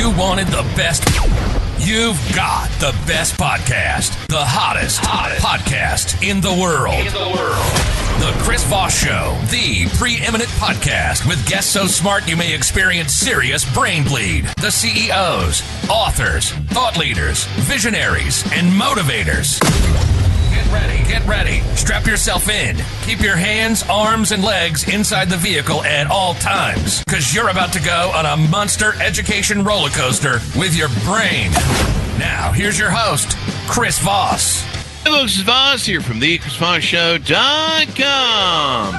you wanted the best, you've got the best podcast, the hottest podcast in the world. The Chris Voss Show, the preeminent podcast with guests so smart you may experience serious brain bleed. The CEOs, authors, thought leaders, visionaries, and motivators. Get ready. Strap yourself in. Keep your hands, arms, and legs inside the vehicle at all times, because you're about to go on a monster education roller coaster with your brain. Now, here's your host, Chris Voss. Hello, this is Voss here from the exponential.com.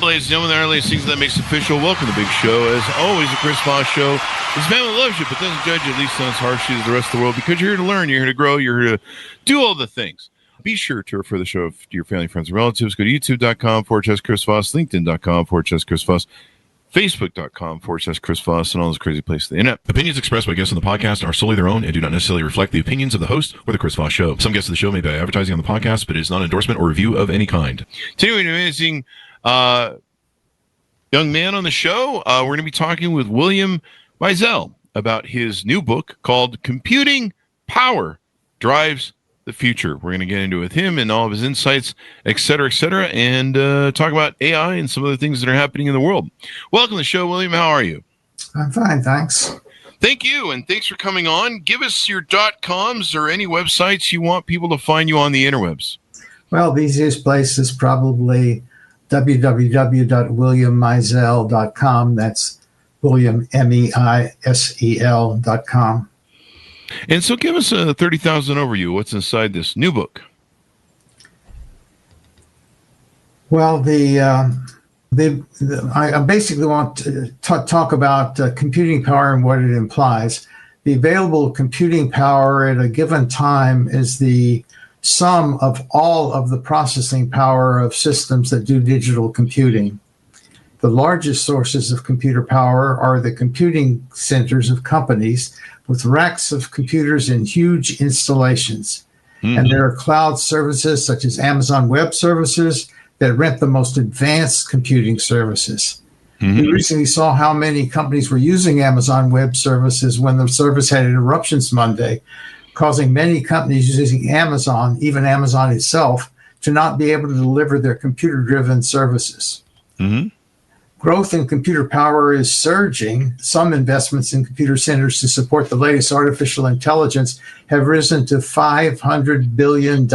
Ladies and gentlemen, the earliest things that makes official. Welcome to the big show. As always, the Chris Voss Show. His family loves you, but doesn't judge you, at least not as harshly as the rest of the world, because you're here to learn, you're here to grow, you're here to do all the things. Be sure to refer the show to your family, friends, and relatives. Go to youtube.com/Chris Voss, linkedin.com/Chris Voss, Facebook.com/Chris Voss, and all those crazy places on the internet. Opinions expressed by guests on the podcast are solely their own and do not necessarily reflect the opinions of the host or the Chris Voss Show. Some guests of the show may be advertising on the podcast, but it is not an endorsement or review of any kind. Continuing, amazing young man on the show, we're going to be talking with William Meisel about his new book called Computing Power Drives the Future. We're going to get into it with him and all of his insights, et cetera, and talk about AI and some of the things that are happening in the world. Welcome to the show, William. How are you? I'm fine, thanks. Thank you, and thanks for coming on. Give us your .coms or any websites you want people to find you on the interwebs. Well, the easiest place is probably www.williammeisel.com. That's William, Meisel.com. And so give us a 30,000 overview. What's inside this new book? Well, I basically want to talk about computing power and what it implies. The available computing power at a given time is the sum of all of the processing power of systems that do digital computing. The largest sources of computer power are the computing centers of companies with racks of computers and huge installations. Mm-hmm. And there are cloud services such as Amazon Web Services that rent the most advanced computing services. Mm-hmm. We recently saw how many companies were using Amazon Web Services when the service had interruptions Monday, causing many companies using Amazon, even Amazon itself, to not be able to deliver their computer-driven services. Mm-hmm. Growth in computer power is surging. Some investments in computer centers to support the latest artificial intelligence have risen to $500 billion.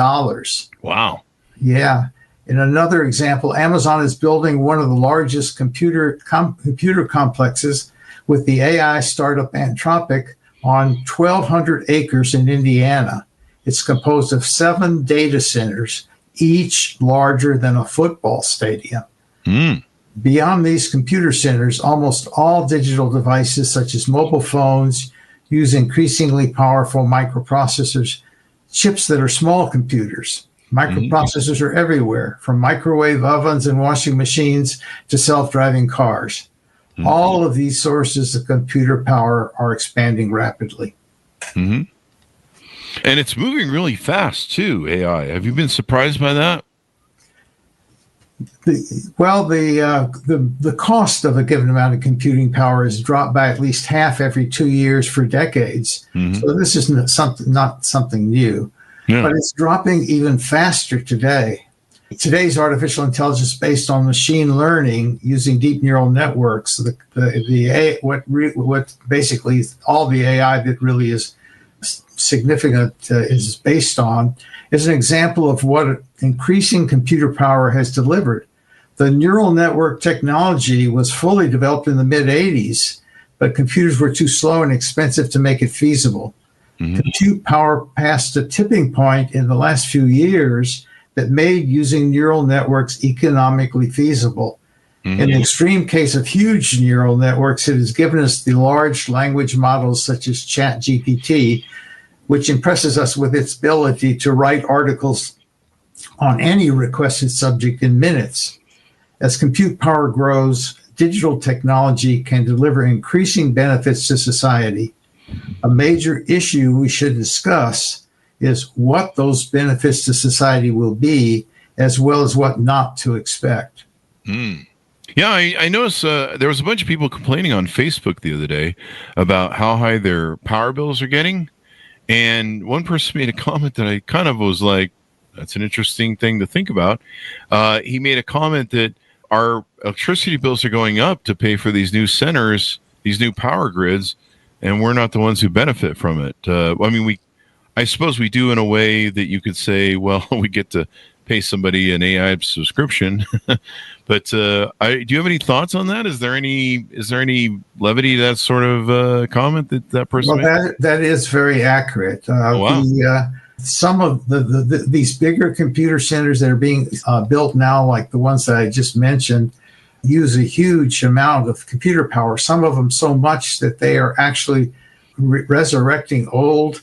Wow. Yeah. In another example, Amazon is building one of the largest computer complexes with the AI startup Anthropic on 1,200 acres in Indiana. It's composed of 7 data centers, each larger than a football stadium. Mm. Beyond these computer centers, almost all digital devices, such as mobile phones, use increasingly powerful microprocessors, chips that are small computers. Microprocessors are everywhere, from microwave ovens and washing machines to self-driving cars. Mm-hmm. All of these sources of computer power are expanding rapidly. Mm-hmm. And it's moving really fast, too, AI. Have you been surprised by that? The cost of a given amount of computing power has dropped by at least half every 2 years for decades. Mm-hmm. So this is not something new, but it's dropping even faster today. Today's artificial intelligence based on machine learning using deep neural networks, what basically all the AI that really is significant is based on, is an example of what increasing computer power has delivered. The neural network technology was fully developed in the mid-'80s, but computers were too slow and expensive to make it feasible. Mm-hmm. Compute power passed a tipping point in the last few years that made using neural networks economically feasible. Mm-hmm. In the extreme case of huge neural networks, it has given us the large language models such as ChatGPT, which impresses us with its ability to write articles on any requested subject in minutes. As compute power grows, digital technology can deliver increasing benefits to society. A major issue we should discuss is what those benefits to society will be, as well as what not to expect. Mm. Yeah, I noticed there was a bunch of people complaining on Facebook the other day about how high their power bills are getting. And one person made a comment that I kind of was like, that's an interesting thing to think about. He made a comment that our electricity bills are going up to pay for these new centers, these new power grids, and we're not the ones who benefit from it. I suppose we do in a way that you could say, well, we get to pay somebody an AI subscription. But do you have any thoughts on that? Is there any levity to that sort of comment that person made? That is very accurate. Oh, wow. Some of these bigger computer centers that are being built now, like the ones that I just mentioned, use a huge amount of computer power. Some of them so much that they are actually resurrecting old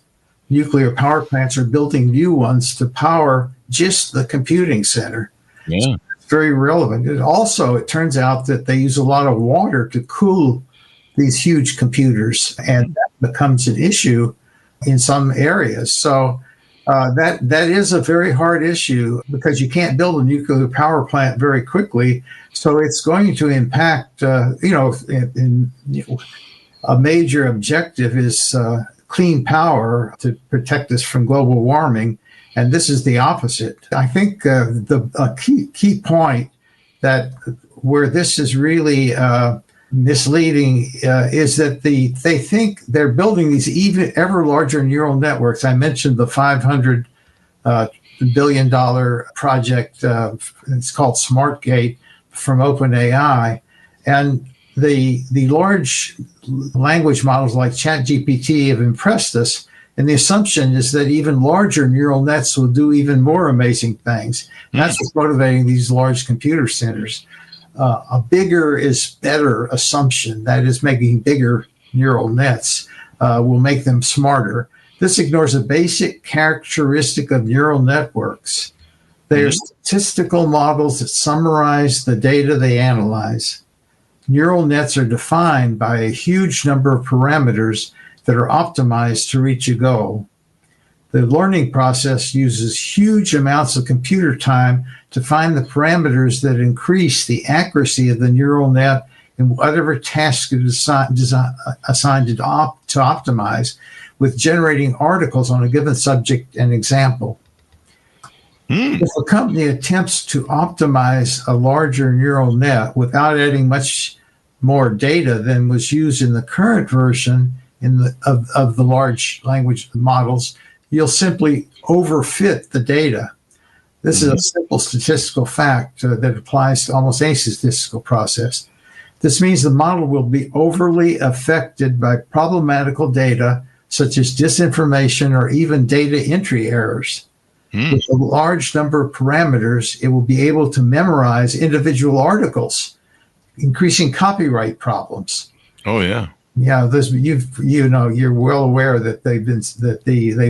nuclear power plants or building new ones to power just the computing center. Yeah. So it's very relevant. It turns out that they use a lot of water to cool these huge computers, and that becomes an issue in some areas. So that is a very hard issue because you can't build a nuclear power plant very quickly. So it's going to impact, a major objective is clean power to protect us from global warming. And this is the opposite. I think the key point that where this is really misleading is that they think they're building these even ever larger neural networks. I mentioned the $500 billion project. It's called SmartGate from OpenAI. And the large language models like ChatGPT have impressed us. And the assumption is that even larger neural nets will do even more amazing things. And that's what's motivating these large computer centers. A bigger is better assumption, that is, making bigger neural nets will make them smarter. This ignores a basic characteristic of neural networks. They are statistical models that summarize the data they analyze. Neural nets are defined by a huge number of parameters that are optimized to reach a goal. The learning process uses huge amounts of computer time to find the parameters that increase the accuracy of the neural net in whatever task it is assigned to optimize, with generating articles on a given subject and example. If a company attempts to optimize a larger neural net without adding much more data than was used in the current version of the large language models, you'll simply overfit the data. This is a simple statistical fact that applies to almost any statistical process. This means the model will be overly affected by problematical data, such as disinformation or even data entry errors. With a large number of parameters, it will be able to memorize individual articles, increasing copyright problems. Oh, yeah. Yeah, you're well aware that they've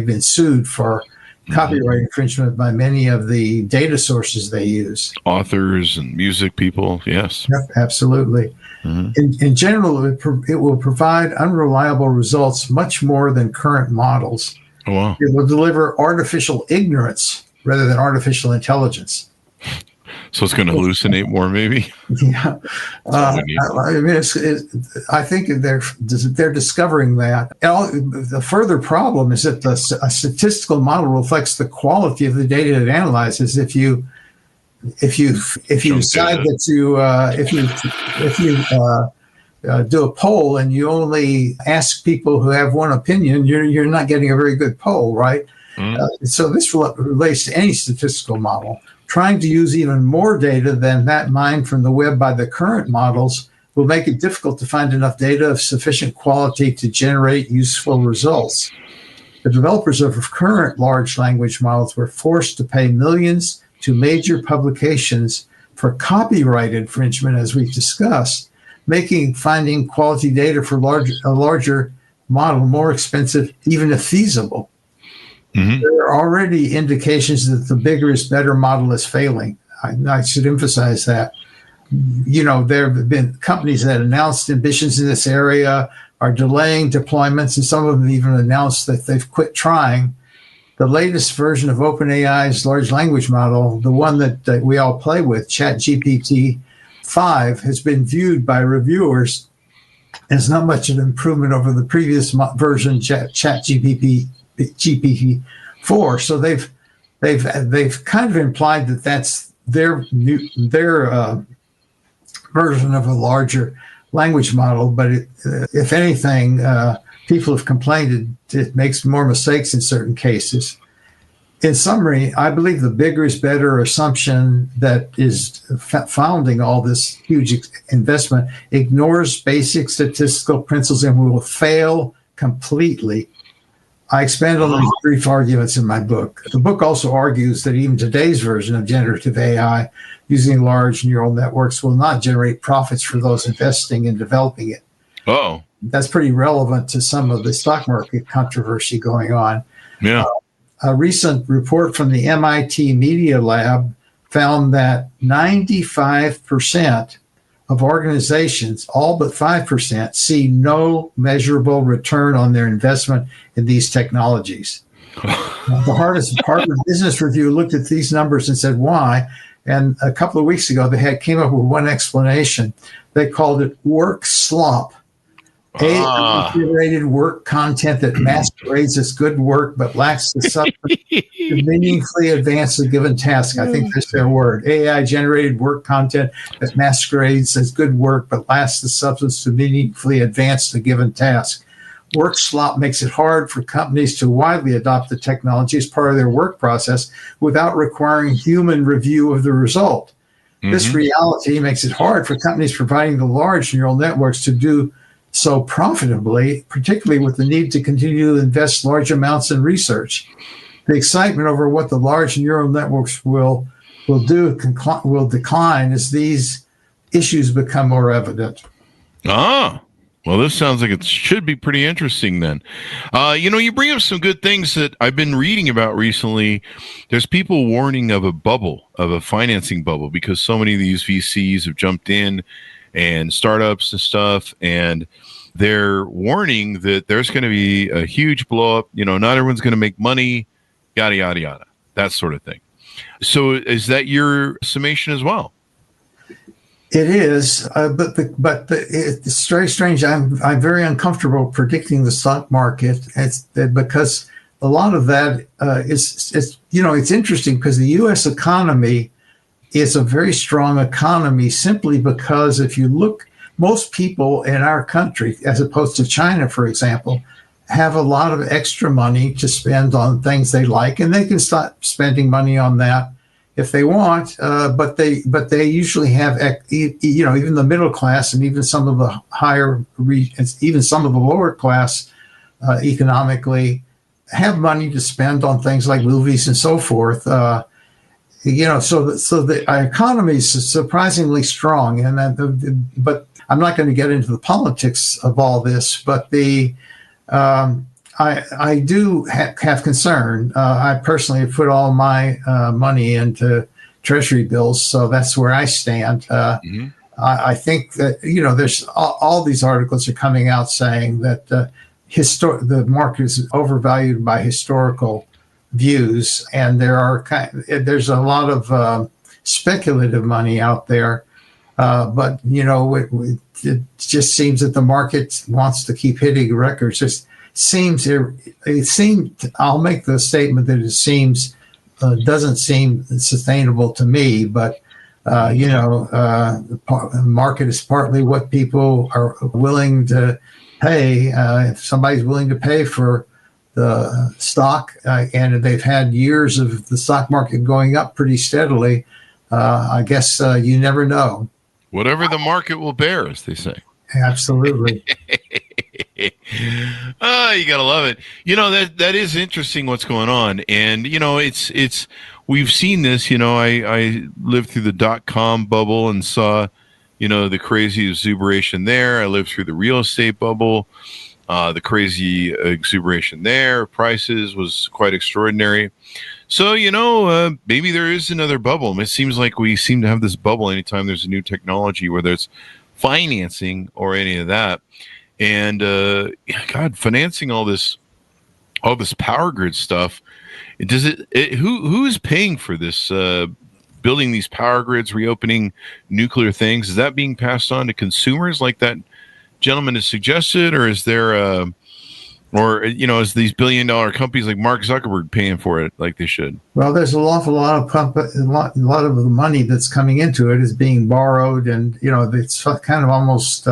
been sued for copyright infringement by many of the data sources they use. Authors and music people, yes. Yep, absolutely. In general, it will provide unreliable results much more than current models. Oh, wow. It will deliver artificial ignorance rather than artificial intelligence. So it's going to hallucinate more, maybe? Yeah. I think they're discovering that. The further problem is that a statistical model reflects the quality of the data it analyzes. If you decide that if you do a poll and you only ask people who have one opinion, you're not getting a very good poll, right? So this relates to any statistical model. Trying to use even more data than that mined from the web by the current models will make it difficult to find enough data of sufficient quality to generate useful results. The developers of current large language models were forced to pay millions to major publications for copyright infringement, as we've discussed, making finding quality data for a larger model more expensive, even if feasible. There are already indications that the bigger is better model is failing. I should emphasize that. There have been companies that announced ambitions in this area, are delaying deployments, and some of them even announced that they've quit trying. The latest version of OpenAI's large language model, the one that we all play with, ChatGPT 5 has been viewed by reviewers as not much an improvement over the previous version, GPT-4. So they've kind of implied that that's their version of a larger language model. But if anything, people have complained it makes more mistakes in certain cases. In summary, I believe the bigger is better assumption that is founding all this huge investment ignores basic statistical principles and will fail completely. I expand on these brief arguments in my book. The book also argues that even today's version of generative AI using large neural networks will not generate profits for those investing in developing it. Oh, that's pretty relevant to some of the stock market controversy going on. Yeah. A recent report from the MIT Media Lab found that 95% of organizations, all but 5%, see no measurable return on their investment in these technologies. The Harvard Business Review looked at these numbers and said, why? And a couple of weeks ago, they came up with one explanation. They called it work slop. AI-generated work content that masquerades as good work but lacks the substance to meaningfully advance a given task. I think that's their word. AI-generated work content that masquerades as good work but lacks the substance to meaningfully advance a given task. Work slop makes it hard for companies to widely adopt the technology as part of their work process without requiring human review of the result. This reality makes it hard for companies providing the large neural networks to do so profitably, particularly with the need to continue to invest large amounts in research. The excitement over what the large neural networks will decline as these issues become more evident. Well, this sounds like it should be pretty interesting then. You bring up some good things that I've been reading about recently. There's people warning of a bubble, of a financing bubble, because so many of these VCs have jumped in and startups and stuff, and they're warning that there's going to be a huge blow up. Not everyone's going to make money, yada, yada, yada, that sort of thing. So is that your summation as well? It is, but it's very strange. I'm very uncomfortable predicting the stock market. It's because a lot of that it's interesting because the U.S. economy is a very strong economy simply because if you look, most people in our country, as opposed to China, for example, have a lot of extra money to spend on things they like, and they can start spending money on that if they want, but they usually have, even the middle class and even some of the even some of the lower class economically have money to spend on things like movies and so forth. So the economy is surprisingly strong, but I'm not going to get into the politics of all this. But I do have concern. I personally have put all my money into Treasury bills, so that's where I stand. I think that there's all these articles are coming out saying that the market is overvalued by historical views, and there's a lot of speculative money out there. But it just seems that the market wants to keep hitting records. I'll make the statement that it seems doesn't seem sustainable to me, but the market is partly what people are willing to pay. If somebody's willing to pay for the stock, and they've had years of the stock market going up pretty steadily, I guess you never know. Whatever the market will bear, as they say. Absolutely. You gotta love it. That is interesting what's going on, and it's we've seen this. I lived through the .com bubble and saw the crazy exuberation there. I lived through the real estate bubble, the crazy exuberation there. Prices was quite extraordinary. So maybe there is another bubble. It seems like we seem to have this bubble anytime there's a new technology, whether it's financing or any of that. And financing all this power grid stuff. Who's paying for this building these power grids, reopening nuclear things. Is that being passed on to consumers like that gentleman has suggested, or is there is these billion-dollar companies like Mark Zuckerberg paying for it like they should? Well, there's an awful lot of a lot of the money that's coming into it is being borrowed, and it's kind of almost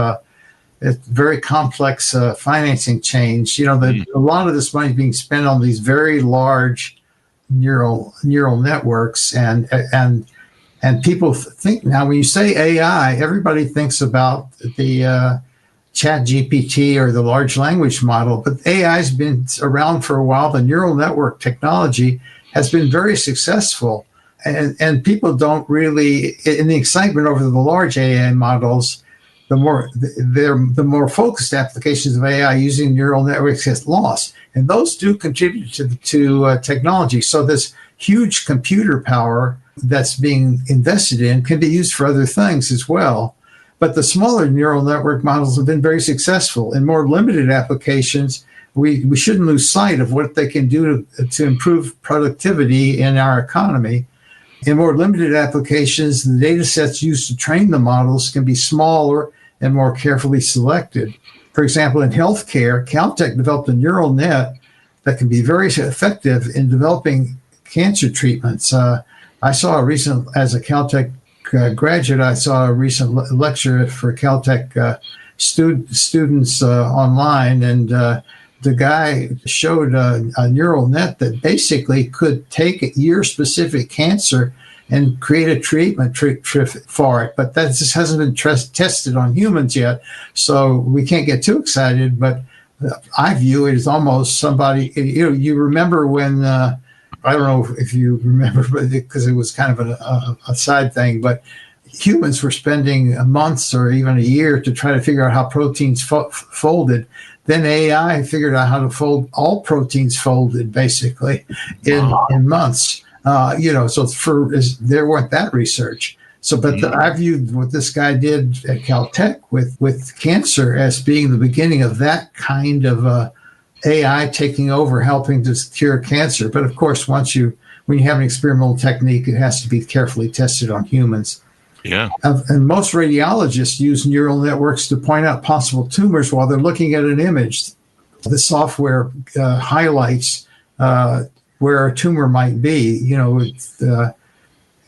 it's very complex financing change. A lot of this money is being spent on these very large neural networks, and people think now when you say AI, everybody thinks about the Chat GPT or the large language model, but AI has been around for a while. The neural network technology has been very successful, and people don't really, in the excitement over the large AI models, the more focused applications of AI using neural networks get lost, and those do contribute to technology. So this huge computer power that's being invested in can be used for other things as well. But the smaller neural network models have been very successful. In more limited applications, we shouldn't lose sight of what they can do to improve productivity in our economy. In more limited applications, the data sets used to train the models can be smaller and more carefully selected. For example, in healthcare, Caltech developed a neural net that can be very effective in developing cancer treatments. As a Caltech graduate, I saw a recent lecture for Caltech students online, and the guy showed a neural net that basically could take your specific cancer and create a treatment for it. But that just hasn't been tested on humans yet, so we can't get too excited. But I view it as almost somebody, you remember when, I don't know if you remember, because it was kind of a side thing, but humans were spending months or even a year to try to figure out how proteins folded. Then AI figured out how to fold all proteins folded, basically, in months. So there weren't that research. So, but I viewed what this guy did at Caltech with cancer as being the beginning of that kind of AI taking over, helping to cure cancer. But of course, when you have an experimental technique, it has to be carefully tested on humans. Yeah. And most radiologists use neural networks to point out possible tumors while they're looking at an image. The software highlights where a tumor might be,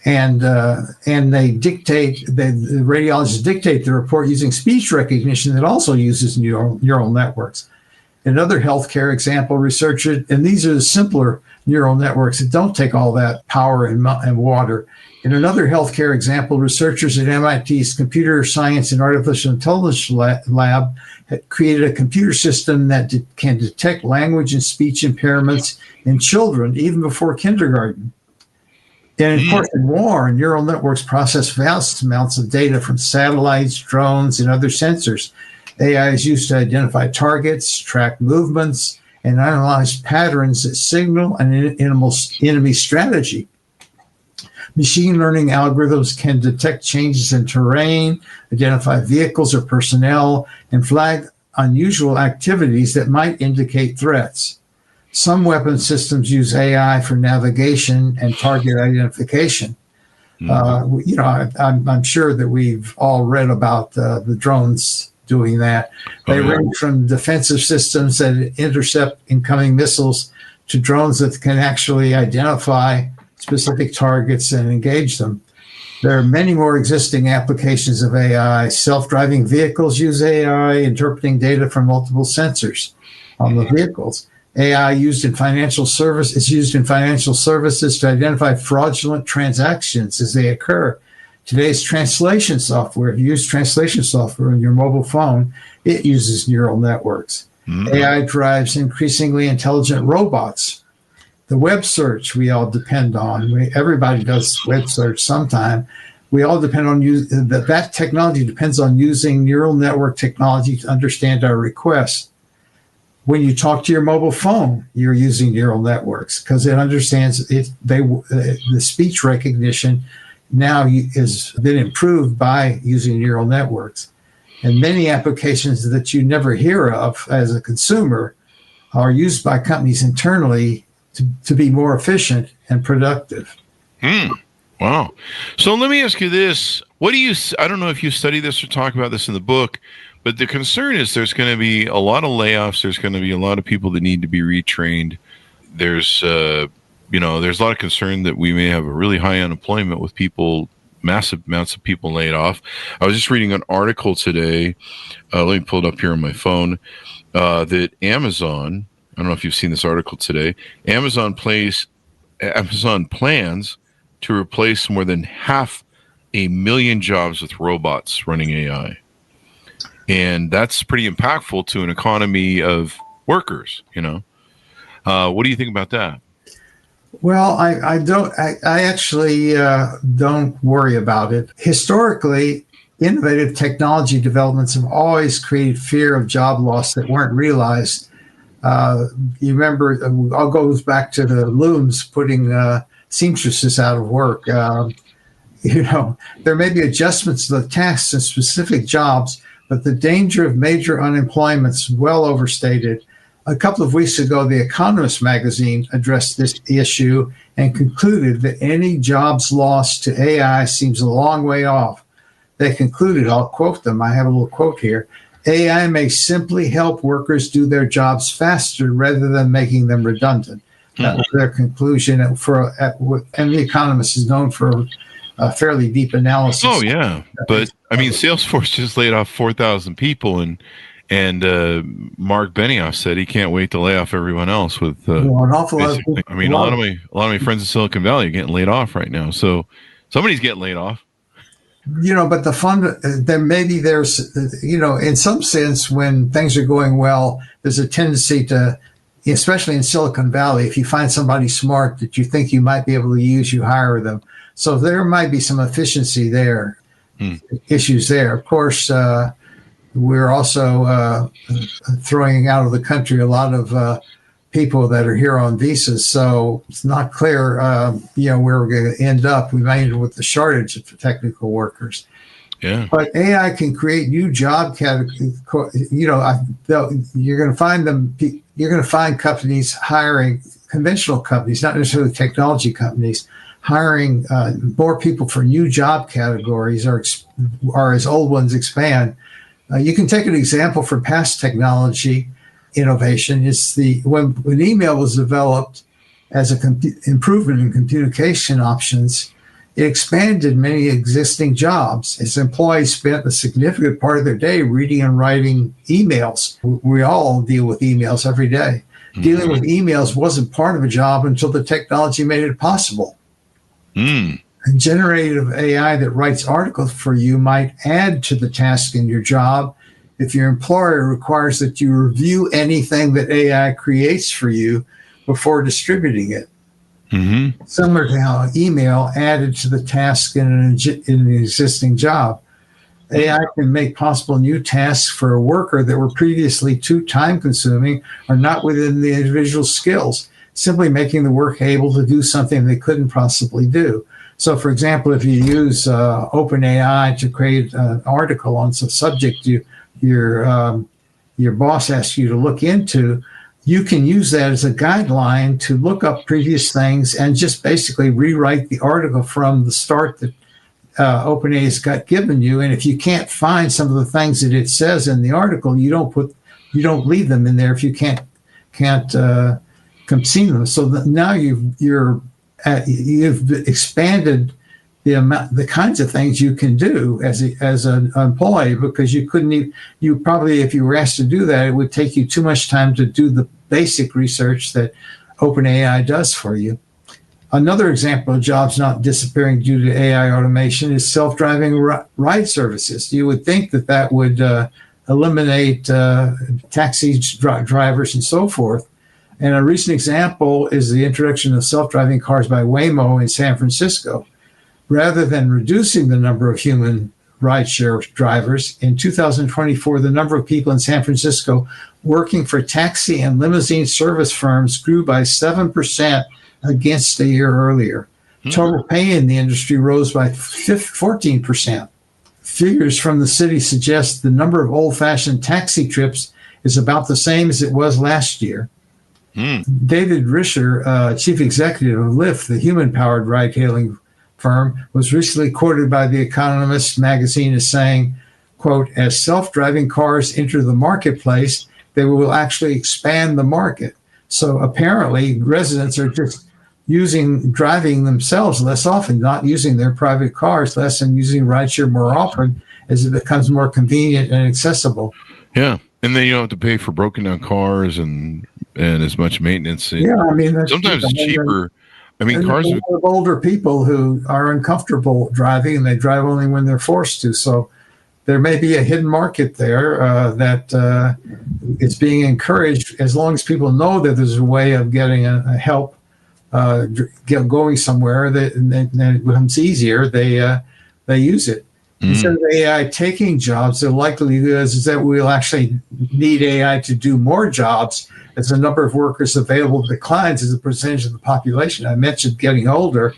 and they dictate, the radiologists dictate the report using speech recognition that also uses neural networks. Another healthcare example, researchers, and these are the simpler neural networks that don't take all that power and water. In another healthcare example, researchers at MIT's Computer Science and Artificial Intelligence Lab had created a computer system that can detect language and speech impairments in children even before kindergarten. And of course, in war, neural networks process vast amounts of data from satellites, drones, and other sensors. AI is used to identify targets, track movements, and analyze patterns that signal an enemy strategy. Machine learning algorithms can detect changes in terrain, identify vehicles or personnel, and flag unusual activities that might indicate threats. Some weapon systems use AI for navigation and target identification. I'm sure that we've all read about the drones doing that. They range from defensive systems that intercept incoming missiles to drones that can actually identify specific targets and engage them. There are many more existing applications of AI. Self-driving vehicles use AI, interpreting data from multiple sensors on the vehicles. AI is used in financial services to identify fraudulent transactions as they occur. Today's translation software, if you use translation software on your mobile phone, it uses neural networks. AI drives increasingly intelligent robots. The web search we all depend on. Everybody does web search sometime. We all depend on that technology depends on using neural network technology to understand our requests. When you talk to your mobile phone, you're using neural networks because it understands it. The speech recognition now has been improved by using neural networks. And many applications that you never hear of as a consumer are used by companies internally to be more efficient and productive. Wow. So let me ask you this. I don't know if you study this or talk about this in the book, but the concern is there's going to be a lot of layoffs. There's going to be a lot of people that need to be retrained. There's, there's a lot of concern that we may have a really high unemployment with massive amounts of people laid off. I was just reading an article today. Let me pull it up here on my phone. That Amazon, I don't know if you've seen this article today. Amazon plans to replace more than 500,000 jobs with robots running AI. And that's pretty impactful to an economy of workers, What do you think about that? Well, I actually don't worry about it. Historically, innovative technology developments have always created fear of job loss that weren't realized. You remember, all goes back to the looms putting seamstresses out of work. There may be adjustments to the tasks in specific jobs, but the danger of major unemployment is well overstated. A couple of weeks ago, The Economist magazine addressed this issue and concluded that any jobs lost to AI seems a long way off. They concluded, I'll quote them, I have a little quote here, AI may simply help workers do their jobs faster rather than making them redundant. That was their conclusion. And The Economist is known for a fairly deep analysis. Oh, yeah. But, Salesforce just laid off 4,000 people, and Mark Benioff said he can't wait to lay off everyone else. With an awful lot of people. A lot of my friends in Silicon Valley are getting laid off right now. So somebody's getting laid off. But there's in some sense, when things are going well, there's a tendency to, especially in Silicon Valley, if you find somebody smart that you think you might be able to use, you hire them. So there might be some efficiency there, issues there. Of course, we're also throwing out of the country a lot of people that are here on visas. So it's not clear, where we're going to end up. We might end up with the shortage of technical workers. Yeah. But AI can create new job categories. You're going to find companies hiring, conventional companies, not necessarily technology companies, hiring more people for new job categories or as old ones expand. You can take an example from past technology innovation. It's when email was developed as an improvement in communication options, it expanded many existing jobs. Its employees spent a significant part of their day reading and writing emails. We all deal with emails every day. Mm-hmm. Dealing with emails wasn't part of a job until the technology made it possible. And generative AI that writes articles for you might add to the task in your job if your employer requires that you review anything that AI creates for you before distributing it. Mm-hmm. Similar to how email added to the task in an existing job. AI can make possible new tasks for a worker that were previously too time-consuming or not within the individual's skills, simply making the work able to do something they couldn't possibly do. So, for example, if you use OpenAI to create an article on some subject your boss asks you to look into, you can use that as a guideline to look up previous things and just basically rewrite the article from the start that OpenAI has got given you. And if you can't find some of the things that it says in the article, you don't leave them in there if you can't see them. So that now you've expanded the kinds of things you can do as an employee, because you probably, if you were asked to do that, it would take you too much time to do the basic research that OpenAI does for you. Another example of jobs not disappearing due to AI automation is self-driving ride services. You would think that would eliminate taxi drivers and so forth. And a recent example is the introduction of self-driving cars by Waymo in San Francisco. Rather than reducing the number of human rideshare drivers, in 2024, the number of people in San Francisco working for taxi and limousine service firms grew by 7% against a year earlier. Total pay in the industry rose by 14%. Figures from the city suggest the number of old-fashioned taxi trips is about the same as it was last year. David Risher, chief executive of Lyft, the human-powered ride-hailing firm, was recently quoted by The Economist magazine as saying, quote, as self-driving cars enter the marketplace, they will actually expand the market. So apparently residents are just driving themselves less often, not using their private cars less and using rideshare more often as it becomes more convenient and accessible. Yeah. And then you don't have to pay for broken down cars and as much maintenance. Yeah, I mean, Sometimes it's cheaper. I mean, cars of older people who are uncomfortable driving and they drive only when they're forced to. So there may be a hidden market there that is being encouraged as long as people know that there's a way of getting a help going somewhere. Then it becomes easier. They use it. Instead of AI taking jobs, the likelihood is that we'll actually need AI to do more jobs as the number of workers available declines as a percentage of the population. I mentioned getting older.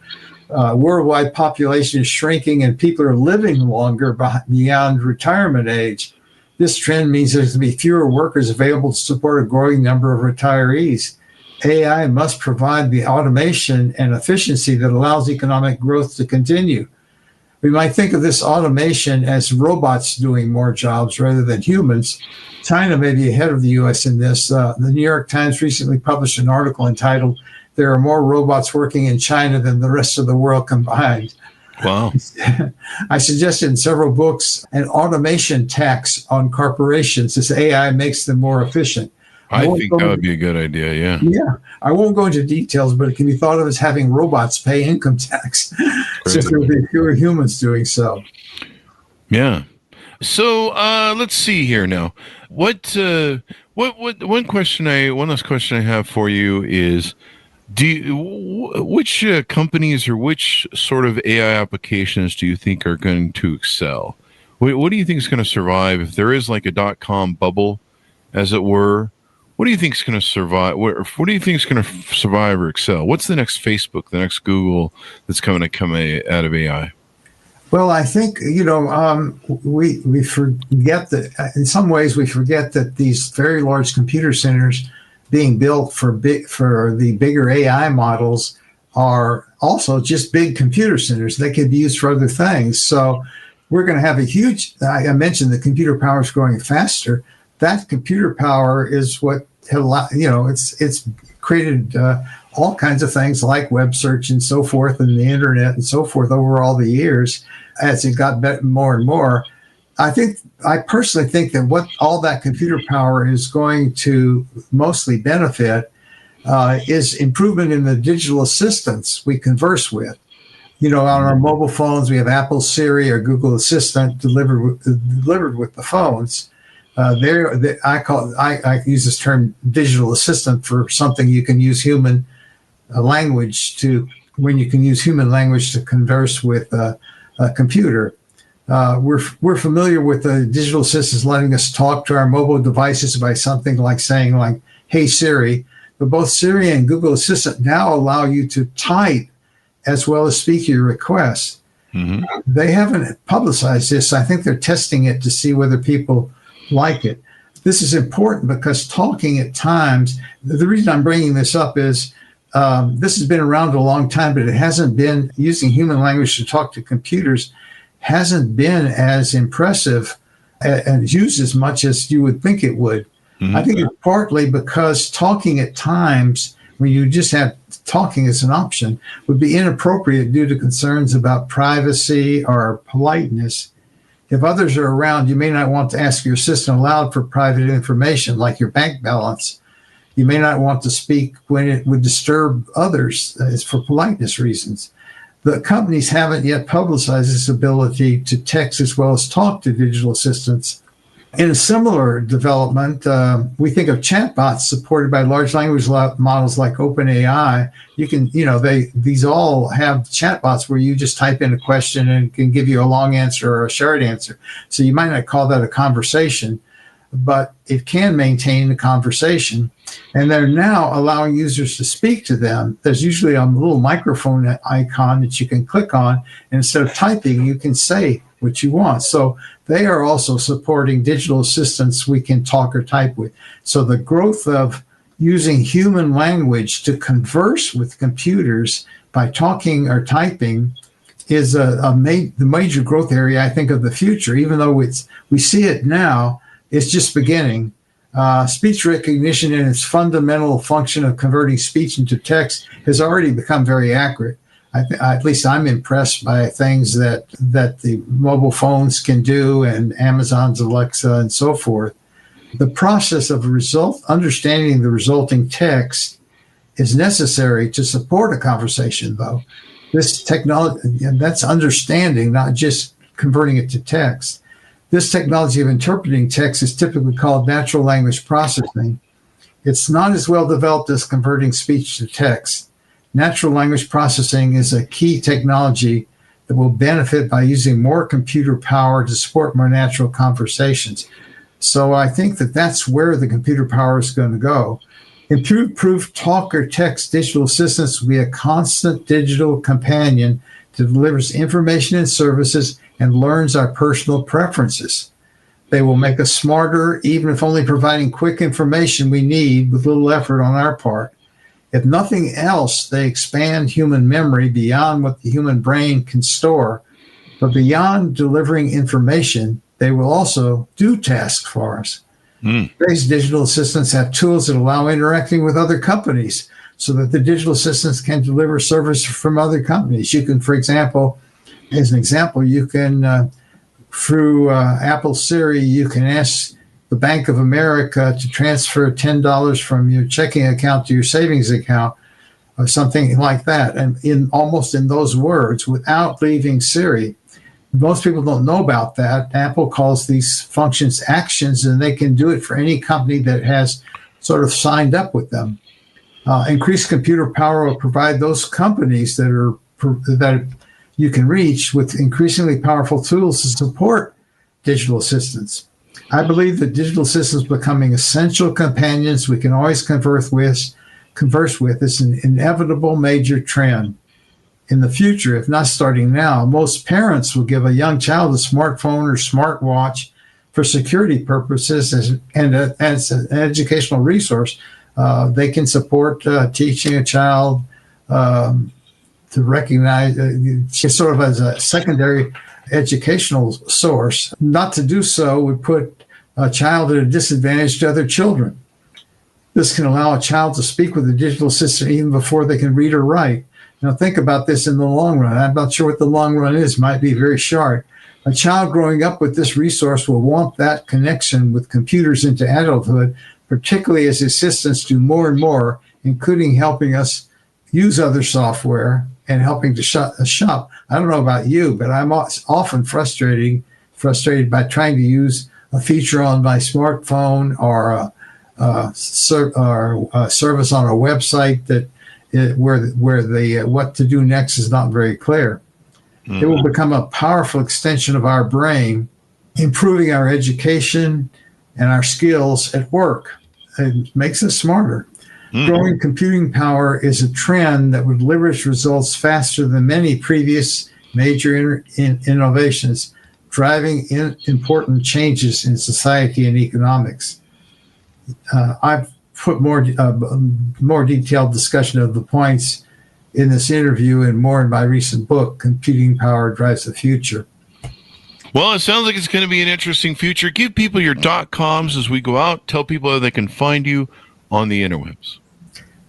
Worldwide population is shrinking and people are living longer beyond retirement age. This trend means there's going to be fewer workers available to support a growing number of retirees. AI must provide the automation and efficiency that allows economic growth to continue. We might think of this automation as robots doing more jobs rather than humans. China may be ahead of the U.S. in this. The New York Times recently published an article entitled, "There are more robots working in China than the rest of the world combined." Wow. I suggested in several books an automation tax on corporations as AI makes them more efficient. I think that would be a good idea, yeah. Yeah. I won't go into details, but it can be thought of as having robots pay income tax since there will be fewer humans doing so. Yeah. So let's see here now. One last question I have for you is, which companies or which sort of AI applications do you think are going to excel? What do you think is going to survive if there is like a .com bubble, as it were? What do you think is going to survive? What do you think is going to survive or excel? What's the next Facebook, the next Google that's going to come out of AI? Well, I think, we forget that in some ways we forget that these very large computer centers being built for the bigger AI models are also just big computer centers. They could be used for other things. So we're going to have I mentioned the computer power is growing faster. That computer power is what it's created all kinds of things like web search and so forth and the internet and so forth over all the years as it got more and more. I personally think that what all that computer power is going to mostly benefit is improvement in the digital assistants we converse with. On our mobile phones, we have Apple Siri or Google Assistant delivered with the phones. I use this term digital assistant for something you can use human language to, when you can use human language to converse with a computer. We're familiar with the digital assistants letting us talk to our mobile devices by something like saying like, "Hey Siri," but both Siri and Google Assistant now allow you to type as well as speak your requests. Mm-hmm. They haven't publicized this. I think they're testing it to see whether people like it. This is important because talking at times, the reason I'm bringing this up is this has been around a long time, but it hasn't been using human language to talk to computers hasn't been as impressive and used as much as you would think it would. Mm-hmm. I think it's partly because talking at times when you just have talking as an option would be inappropriate due to concerns about privacy or politeness. If others are around, you may not want to ask your assistant aloud for private information like your bank balance. You may not want to speak when it would disturb others for politeness reasons. The companies haven't yet publicized this ability to text as well as talk to digital assistants. In a similar development, we think of chatbots supported by large language models like OpenAI. These all have chatbots where you just type in a question and it can give you a long answer or a short answer. So you might not call that a conversation, but it can maintain a conversation. And they're now allowing users to speak to them. There's usually a little microphone icon that you can click on. And instead of typing, you can say what you want. So they are also supporting digital assistants we can talk or type with. So the growth of using human language to converse with computers by talking or typing is the major growth area, I think, of the future. Even though we see it now, it's just beginning. Speech recognition in its fundamental function of converting speech into text has already become very accurate. At least I'm impressed by things that the mobile phones can do and Amazon's Alexa and so forth. The process of understanding the resulting text is necessary to support a conversation, though. This technology, and that's understanding, not just converting it to text. This technology of interpreting text is typically called natural language processing. It's not as well developed as converting speech to text. Natural language processing is a key technology that will benefit by using more computer power to support more natural conversations. So I think that's where the computer power is going to go. Improved talk or text digital assistants will be a constant digital companion that delivers information and services and learns our personal preferences. They will make us smarter, even if only providing quick information we need with little effort on our part. If nothing else, they expand human memory beyond what the human brain can store. But beyond delivering information, they will also do tasks for us. Today's digital assistants have tools that allow interacting with other companies so that the digital assistants can deliver service from other companies. You can, for example, you can, through Apple Siri, you can ask the Bank of America to transfer $10 from your checking account to your savings account or something like that. And almost in those words, without leaving Siri. Most people don't know about that. Apple calls these functions actions, and they can do it for any company that has sort of signed up with them. Increased computer power will provide those companies that you can reach with increasingly powerful tools to support digital assistants. I believe that digital assistants becoming essential companions we can always converse with is an inevitable major trend. In the future, if not starting now, most parents will give a young child a smartphone or smartwatch for security purposes and as an educational resource. They can support teaching a child to recognize sort of as a secondary educational source. Not to do so would put a child at a disadvantage to other children. This can allow a child to speak with a digital assistant even before they can read or write. Now, think about this in the long run. I'm not sure what the long run is. It might be very short. A child growing up with this resource will want that connection with computers into adulthood, particularly as assistants do more and more, including helping us use other software and helping to shop. I don't know about you, but I'm often frustrated by trying to use a feature on my smartphone or a service on a website that where the what to do next is not very clear. It will become a powerful extension of our brain, improving our education and our skills at work. It makes us smarter. Growing computing power is a trend that would deliver its results faster than many previous major innovations, driving important changes in society and economics. I've put more detailed discussion of the points in this interview and more in my recent book, Computing Power Drives the Future. Well, it sounds like it's going to be an interesting future. Give people your .coms as we go out. Tell people how they can find you on the interwebs.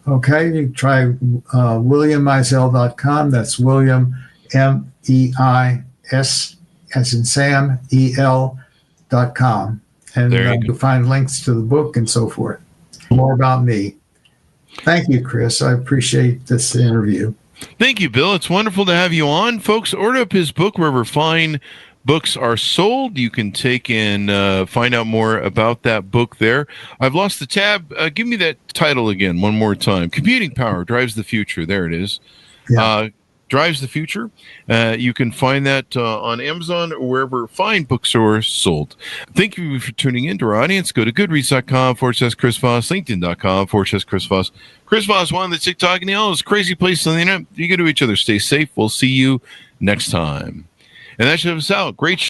Okay, you can try WilliamMeisel.com. That's William, MEIS, as in Sam, EL.com. And you'll find links to the book and so forth. More about me. Thank you, Chris. I appreciate this interview. Thank you, Bill. It's wonderful to have you on. Folks, order up his book wherever fine books are sold. You can take and find out more about that book there. I've lost the tab. Give me that title again one more time. Computing Power Drives the Future. There it is. Yeah. Drives the Future. You can find that on Amazon or wherever fine books are sold. Thank you for tuning in to our audience. Go to goodreads.com/Chris Voss, LinkedIn.com/Chris Voss. Chris Voss, one of the TikTok and all those crazy places on the internet. You go to each other. Stay safe. We'll see you next time. And that should have us out. Great show.